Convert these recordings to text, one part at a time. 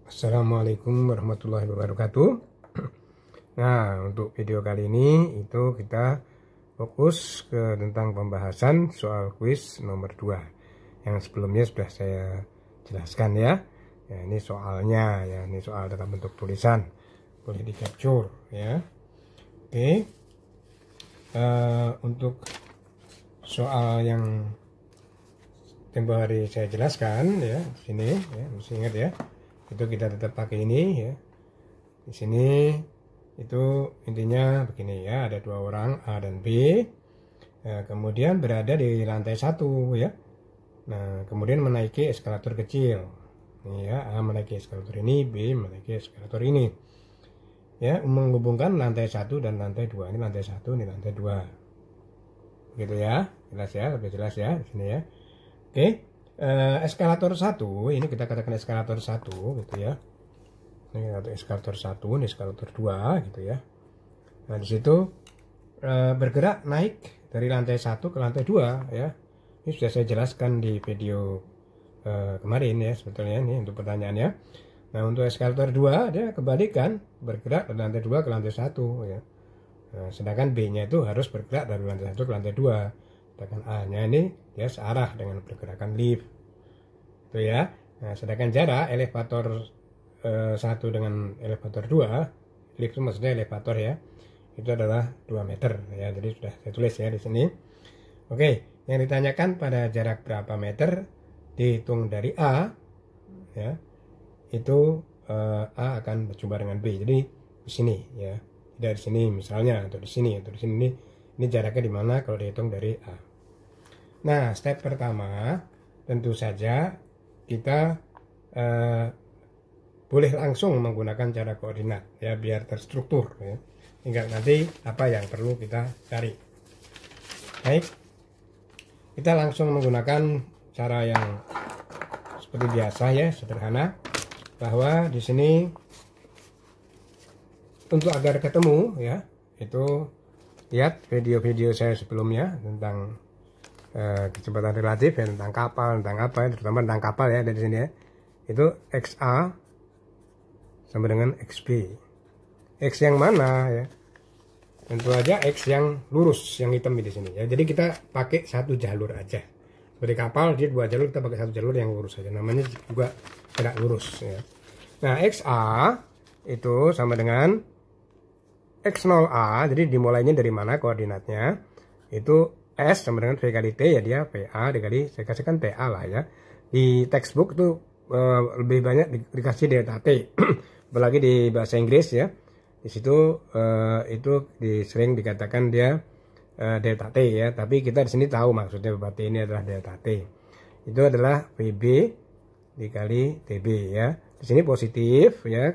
Assalamualaikum warahmatullahi wabarakatuh. Nah, untuk video kali ini itu kita fokus ke tentang pembahasan soal kuis nomor 2 yang sebelumnya sudah saya jelaskan ya. Ya, ini soalnya ya, ini soal dalam bentuk tulisan, boleh di capture ya. Oke. Untuk soal yang tempo hari saya jelaskan ya, di sini ya, mesti ingat ya. Itu kita tetap pakai ini ya. Di sini itu intinya begini ya, ada dua orang A dan B. Nah, kemudian berada di lantai 1 ya. Nah, kemudian menaiki eskalator kecil. Ini ya, A menaiki eskalator ini, B menaiki eskalator ini. Ya, menghubungkan lantai 1 dan lantai 2. Ini lantai 1, ini lantai 2. Gitu ya. Jelas ya, lebih jelas ya di sini ya. Oke. Eskalator 1 ini kita katakan eskalator 1 gitu ya. Ini eskalator 1, ini eskalator 2 gitu ya. Nah, di situ bergerak naik dari lantai 1 ke lantai 2 ya. Ini sudah saya jelaskan di video kemarin ya sebetulnya ini untuk pertanyaannya. Nah, untuk eskalator 2 dia kebalikan, bergerak dari lantai 2 ke lantai 1 ya. Nah, sedangkan B-nya itu harus bergerak dari lantai 1 ke lantai 2. Sedangkan A-nya ini dia searah dengan pergerakan lift. Itu ya. Nah, sedangkan jarak elevator 1 dengan elevator 2, lift itu maksudnya elevator ya, itu adalah 2 meter ya. Jadi sudah saya tulis ya di sini. Oke, yang ditanyakan pada jarak berapa meter dihitung dari A ya. Itu A akan berjumpa dengan B. Jadi di sini ya. Dari sini misalnya atau di sini atau di sini ini jaraknya di mana kalau dihitung dari A. Nah, step pertama tentu saja kita boleh langsung menggunakan cara koordinat ya biar terstruktur ya. Hingga nanti apa yang perlu kita cari. Baik. Kita langsung menggunakan cara yang seperti biasa ya, sederhana, bahwa di sini untuk agar ketemu ya, itu lihat video-video saya sebelumnya tentang kecepatan relatif ya, tentang kapal, tentang apa ya, terutama tentang kapal ya dari sini ya. Itu XA sama dengan XB. X yang mana ya? Tentu aja X yang lurus, yang hitam di sini ya. Jadi kita pakai satu jalur aja. Seperti kapal dia 2 jalur, kita pakai satu jalur yang lurus saja. Namanya juga gerak lurus ya. Nah, XA itu sama dengan X0A. Jadi dimulainya dari mana koordinatnya? Itu S sama dengan V kali T ya, dia PA dikali, saya kasihkan TA lah ya. Di textbook itu lebih banyak dikasih delta T. Apalagi di bahasa Inggris ya. Di situ itu sering dikatakan dia delta T ya, tapi kita di sini tahu maksudnya bahwa T ini adalah delta T. Itu adalah VB dikali TB ya. Di sini positif ya,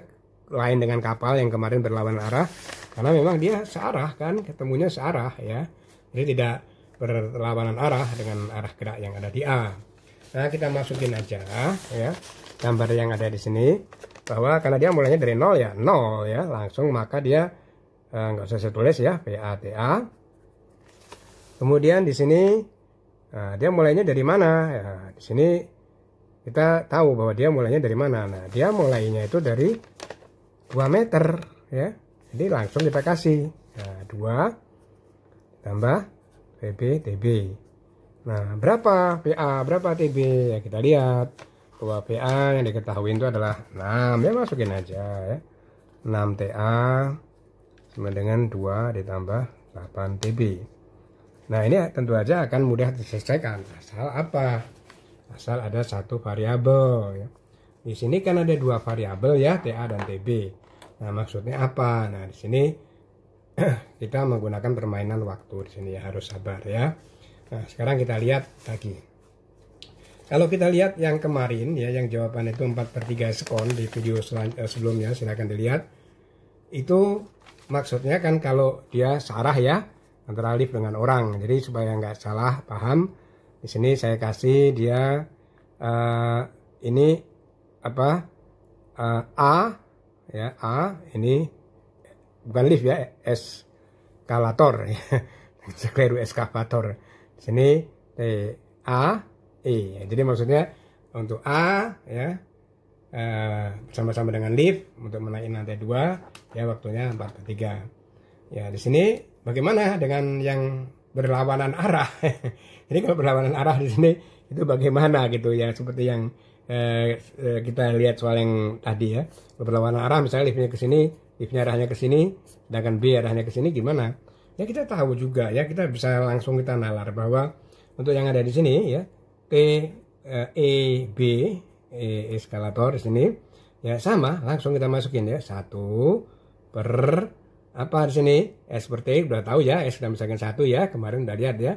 lain dengan kapal yang kemarin berlawan arah karena memang dia searah kan, ketemunya searah ya. Jadi tidak berlawanan arah dengan arah gerak yang ada di A. Nah, kita masukin aja ya gambar yang ada di sini, bahwa karena dia mulainya dari 0 ya, 0 ya, langsung maka dia nggak usah saya tulis ya, PATA. Kemudian di sini dia mulainya dari mana? Ya, di sini kita tahu bahwa dia mulainya dari mana. Nah, dia mulainya itu dari 2 meter ya. Jadi langsung kita kasih. Nah, 2 tambah PB TB. Nah, berapa PA, berapa TB? Ya, kita lihat bahwa PA yang diketahui itu adalah 6. Ya, masukin aja ya. 6 TA sama dengan 2 ditambah 8 TB. Nah, ini tentu aja akan mudah diselesaikan. Asal apa? Asal ada satu variabel ya. Di sini kan ada 2 variabel ya, TA dan TB. Nah, maksudnya apa? Nah, di sini kita menggunakan permainan waktu di sini ya, harus sabar ya. Nah, sekarang kita lihat lagi. Kalau kita lihat yang kemarin ya, yang jawaban itu 4/3 sekon di video sebelumnya, silahkan dilihat. Itu maksudnya kan kalau dia searah ya antara lift dengan orang. Jadi supaya nggak salah paham, di sini saya kasih dia ini apa A ya, A ini bukan lift ya, eskalator ya. Keliru eskavator. Di sini T A E. Jadi maksudnya untuk A ya bersama-sama dengan lift untuk menaiki lantai 2 ya, waktunya 4/3. Ya, di sini bagaimana dengan yang berlawanan arah? Jadi kalau berlawanan arah di sini itu bagaimana gitu ya, seperti yang kita lihat soal yang tadi ya. Berlawanan arah, misalnya liftnya ke sini, liftnya arahnya ke sini, sedangkan B arahnya ke sini, gimana? Ya kita tahu juga ya, kita bisa langsung kita nalar bahwa untuk yang ada di sini ya, EB eskalator di sini ya sama, langsung kita masukin ya, 1 per apa di sini, S per T, udah tahu ya, S sudah misalkan 1 ya, kemarin udah lihat ya.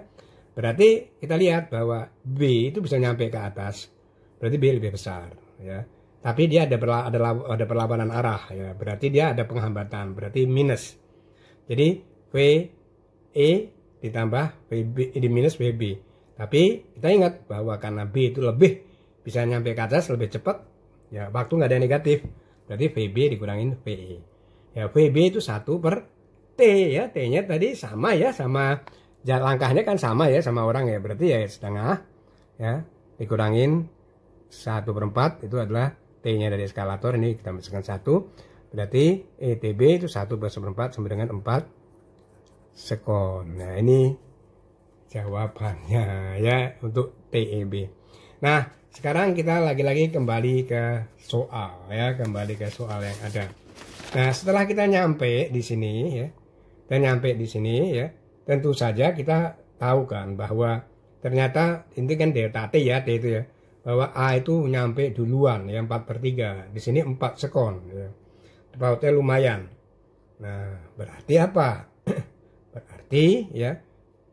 Berarti kita lihat bahwa B itu bisa nyampe ke atas, berarti B lebih besar ya. Tapi dia ada perlawanan arah ya, berarti dia ada penghambatan, berarti minus. Jadi VE ditambah VB di minus VB. Tapi kita ingat bahwa karena B itu lebih bisa nyampe ke atas lebih cepat ya, waktu nggak ada negatif, berarti VB dikurangin VE ya. VB itu 1 per T ya, T nya tadi sama ya, sama langkahnya kan sama ya sama orang ya, berarti ya setengah ya dikurangin 1/4 itu adalah T nya dari eskalator, ini kita masukkan 1, berarti ETB itu 1/4 sama dengan 4 sekon. Nah ini jawabannya ya untuk TEB. Nah sekarang kita lagi-lagi kembali ke soal ya, kembali ke soal yang ada. Nah setelah kita nyampe di sini ya, kita nyampe di sini ya, tentu saja kita tahu kan bahwa ternyata ini kan delta T ya, T itu ya, bahwa A itu nyampe duluan ya, 4/3, di sini 4 sekon ya. Pautnya lumayan. Nah berarti apa? Berarti ya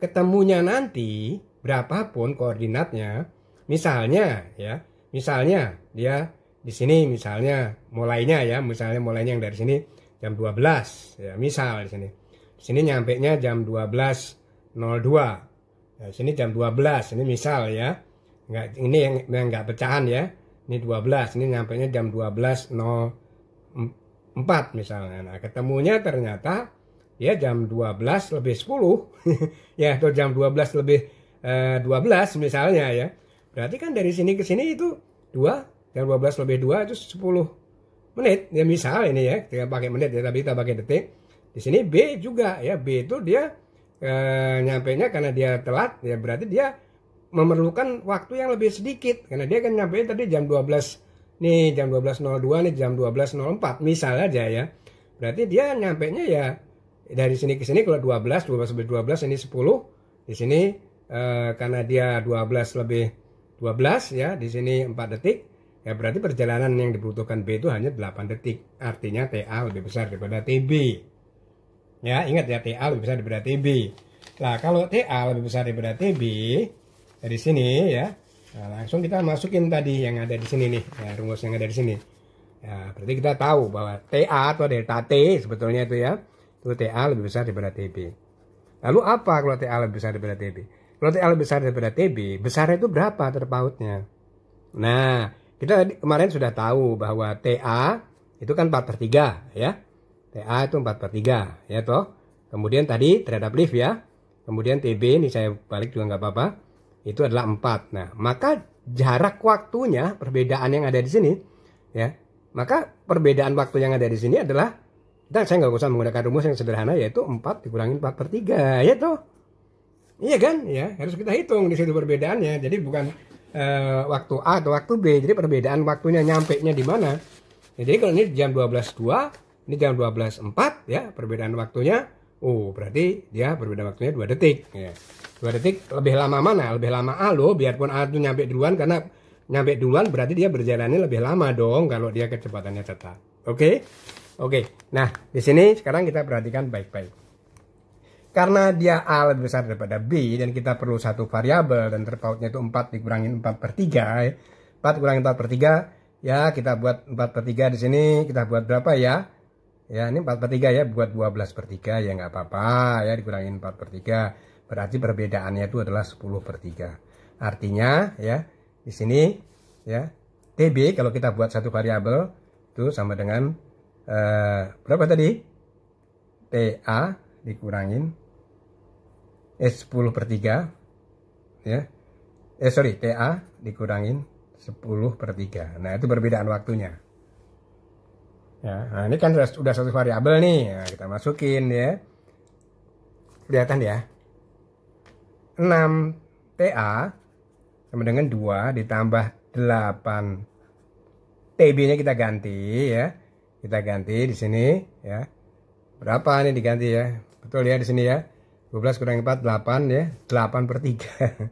ketemunya nanti berapapun koordinatnya, misalnya ya, misalnya dia di sini misalnya mulainya ya, misalnya mulainya yang dari sini jam 12 ya, misal di sini. Di sini nyampe nya jam 12.02. Ya, di sini jam 12, ini misal ya. Enggak, ini yang enggak pecahan ya. Ini 12, ini nyampe nya jam 12.04 misalnya. Nah, ketemunya ternyata ya jam 12 lebih 10 ya, atau jam 12 lebih 12 misalnya ya. Berarti kan dari sini ke sini itu 2, jam 12 lebih 2 itu 10 menit ya, misal ini ya, kita pakai menit ya, tapi kita pakai detik. Di sini B juga ya, B itu dia nyampe nya karena dia telat ya, berarti dia memerlukan waktu yang lebih sedikit karena dia kan nyampe tadi jam 12 nih, jam 12.02 nih, jam 12.04 misal aja ya. Berarti dia nyampe nya ya dari sini ke sini kalau 12 lebih 12 ini 10. Di sini karena dia 12 lebih 12 ya, di sini 4 detik. Ya berarti perjalanan yang dibutuhkan B itu hanya 8 detik. Artinya TA lebih besar daripada TB. Ya, ingat ya, TA lebih besar daripada TB. Nah, kalau TA lebih besar daripada TB dari sini ya. Nah, langsung kita masukin tadi yang ada di sini nih, ya, rumus yang ada di sini. Ya, berarti kita tahu bahwa TA atau delta T sebetulnya itu ya, itu TA lebih besar daripada TB. Lalu apa kalau TA lebih besar daripada TB? Kalau TA lebih besar daripada TB, besarnya itu berapa terpautnya? Nah, kita kemarin sudah tahu bahwa TA itu kan 4/3 ya. TA itu 4/3 ya toh. Kemudian tadi terhadap lift ya. Kemudian TB ini saya balik juga nggak apa-apa. Itu adalah 4. Nah, maka jarak waktunya, perbedaan yang ada di sini ya. Maka perbedaan waktu yang ada di sini adalah, dan saya nggak usah menggunakan rumus yang sederhana, yaitu 4 dikurangin 4/3 ya toh. Iya kan ya, harus kita hitung di situ perbedaannya. Jadi bukan waktu A atau waktu B, jadi perbedaan waktunya nyampe nya di mana. Jadi kalau ini jam 12.02, ini jam 12.04 ya, perbedaan waktunya. Oh, berarti dia perbedaan waktunya 2 detik ya. 2 detik lebih lama mana? Lebih lama A loh, biarpun A itu nyampe duluan, karena nyampe duluan berarti dia berjalannya lebih lama dong kalau dia kecepatannya tetap. Oke? Oke. Nah, di sini sekarang kita perhatikan baik-baik. Karena dia A lebih besar daripada B dan kita perlu satu variabel dan terpautnya itu 4 dikurangin 4/3 ya. 4 dikurangin 4/3 ya, kita buat 4/3 di sini, kita buat berapa ya? Ya, ini 4/3 ya, buat 12/3 ya nggak apa-apa ya, dikurangin 4/3. Berarti perbedaannya itu adalah 10/3. Artinya ya, di sini ya, TB kalau kita buat satu variabel itu sama dengan berapa tadi? TA dikurangin 10/3 ya. TA dikurangin 10/3. Nah, itu perbedaan waktunya. Ya, nah ini kan sudah satu variabel nih. Nah, kita masukin ya. Kelihatan ya. 6 TA sama dengan 2 ditambah 8 TB-nya kita ganti ya. Kita ganti di sini ya. Berapa nih diganti ya? Betul ya di sini ya. 12 kurang 4 8 ya. 8/3.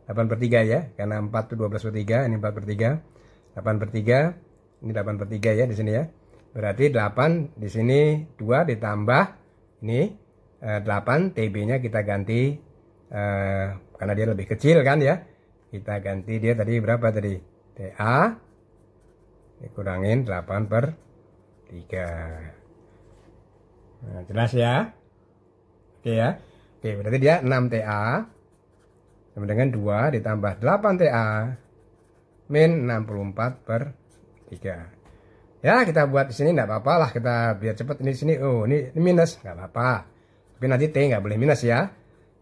8/3 ya. Karena 4 itu 12/3, ini 4/3. 8/3, ini 8/3 ya di sini ya. Berarti 8 di sini 2 ditambah ini 8 TB-nya kita ganti karena dia lebih kecil kan ya. Kita ganti dia tadi berapa tadi? TA dikurangin 8/3. Nah, jelas ya? Oke ya. Oke, berarti dia 6 TA sama dengan 2 ditambah 8 TA min 64/3. Ya, kita buat di sini enggak apa-apa lah, kita biar cepat ini sini. Oh, ini minus enggak apa-apa. Tapi nanti T enggak boleh minus ya.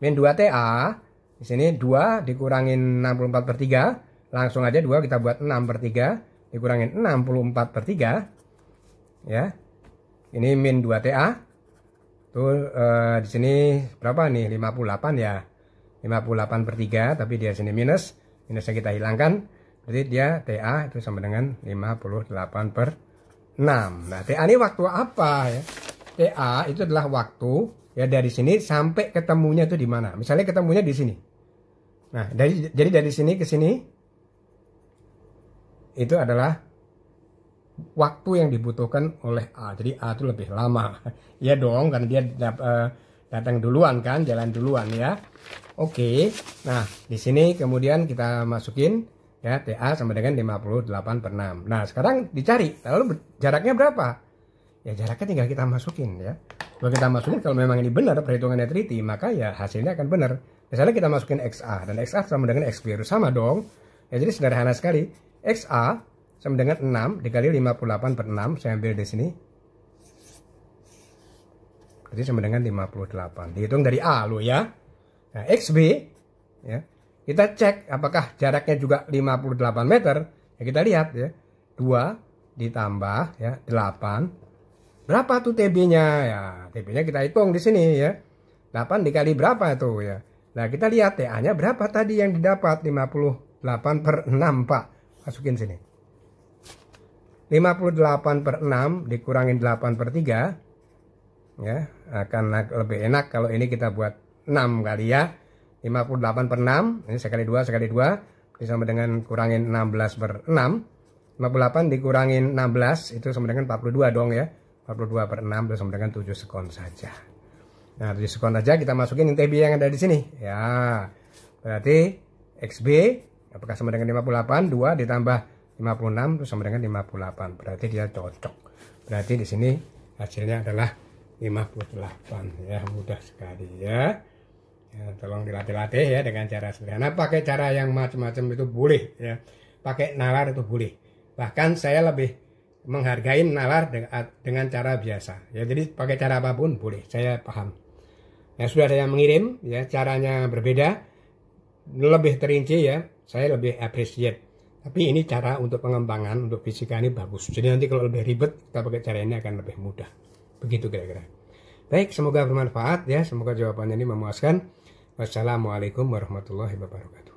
Min 2 TA di sini 2 dikurangin 64/3, langsung aja 2 kita buat 6/3 dikurangin 64/3 ya. Ini min 2 TA. Tuh di sini berapa nih? 58 ya. 58/3, tapi dia sini minus. Minusnya kita hilangkan. Berarti dia TA itu sama dengan 58/6. Nah, TA ini waktu apa ya? TA itu adalah waktu ya dari sini sampai ketemunya itu di mana? Misalnya ketemunya di sini. Nah, jadi dari sini ke sini itu adalah waktu yang dibutuhkan oleh A. Jadi A itu lebih lama. Ya dong, karena dia datang duluan kan, jalan duluan ya. Oke. Nah, di sini kemudian kita masukin ya TA sama dengan 58/6. Nah, sekarang dicari. Lalu jaraknya berapa? Ya jaraknya tinggal kita masukin ya. Kalau kita masukin, kalau memang ini benar perhitungannya teliti, maka ya hasilnya akan benar. Misalnya kita masukin XA dan XA sama dengan XB itu sama dong. Ya, jadi sederhana sekali. XA sama dengan 6 dikali 58/6, saya ambil di sini. Jadi sama dengan 58. Dihitung dari A lo ya. Nah, XB ya. Kita cek apakah jaraknya juga 58 meter. Ya, kita lihat ya. 2 ditambah ya 8. Berapa tuh TB-nya? Ya, TB-nya kita hitung di sini ya. 8 dikali berapa itu ya? Nah, kita lihat TA-nya berapa tadi yang didapat? 58/6, Pak. Masukin sini. 58/6 dikurangin 8/3 ya, akan lebih enak kalau ini kita buat 6 kali ya. 58/6 ini sekali 2 sekali 2 sama dengan kurangin 16/6. 58 dikurangin 16 itu sama dengan 42 dong ya. 42/6 itu sama dengan 7 sekon saja. Nah, 7 sekon saja kita masukin TB yang ada di sini ya. Berarti XB apakah sama dengan 58? 2 ditambah 56 itu sama dengan 58. Berarti dia cocok. Berarti di sini hasilnya adalah 58 ya. Mudah sekali ya. Ya, tolong dilatih-latih ya dengan cara sederhana. Pakai cara yang macam-macam itu boleh ya. Pakai nalar itu boleh. Bahkan saya lebih menghargai nalar dengan cara biasa. Ya, jadi pakai cara apapun boleh. Saya paham. Ya, sudah ada yang mengirim ya, caranya berbeda, lebih terinci ya. Saya lebih appreciate. Tapi ini cara untuk pengembangan untuk fisika ini bagus. Jadi nanti kalau lebih ribet kita pakai cara ini akan lebih mudah. Begitu kira-kira. Baik, semoga bermanfaat ya. Semoga jawabannya ini memuaskan. Wassalamualaikum warahmatullahi wabarakatuh.